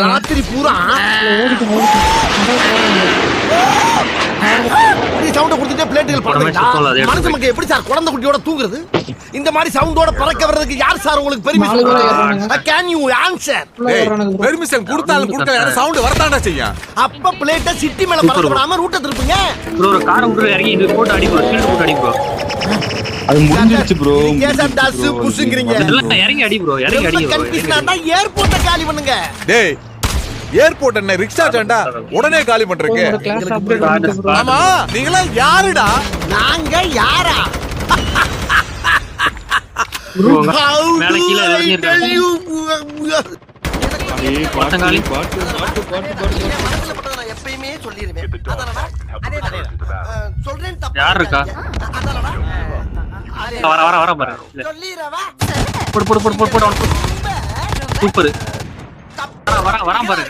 ராத்திரி பூரா சவுண்ட கொடுத்துட்டே பிளேட்டுகள் பறந்துட்டா மனசு மக்கள் எப்படி சார் குழந்தை குட்டியோட தூங்குறது? இந்த மாதிரி சவுண்டோட பறக்க வர்றதுக்கு யார் சார் உங்களுக்கு permission? Can you answer? Permission கொடுத்தாலும் கொடுக்கல சவுண்ட் வரதானே செய்யும். அப்ப பிளேட்ட சிட்டி மேல பறக்க விடாம ரூட்ட திருப்புங்க. ப்ரோ ஒரு காரை விட்டு இறங்கி இது போட்டு அடி ப்ரோ, ஷீல்ட் போட்டு அடி ப்ரோ. அது முடிஞ்சிருச்சு ப்ரோ. கேசா டாஸ் புஷ்ங்கறீங்க. இதெல்லாம் இறங்கி அடி ப்ரோ, இறங்கி அடி ப்ரோ. கன்ஃபியூஷனா ஏர்போர்ட்ட காலி பண்ணுங்க. டேய் ஏர்போர்ட் என்ன ரிக்ஷா ஜண்டா உடனே காலி பண்றீங்க. ஆமா நீங்களா யாருடா? நாங்க யாரா? ப்ரோ மேல கீழ இறங்கி இருக்காங்க. ஏய் பாட்டு நான் எப்பயுமே சொல்லிருவேன். அதனால சொல்றேன் தப்பு. யார் இருக்கா? வர பாரு. சொல்லிரவா? போடு. சூப்பர். வரான் பாரு.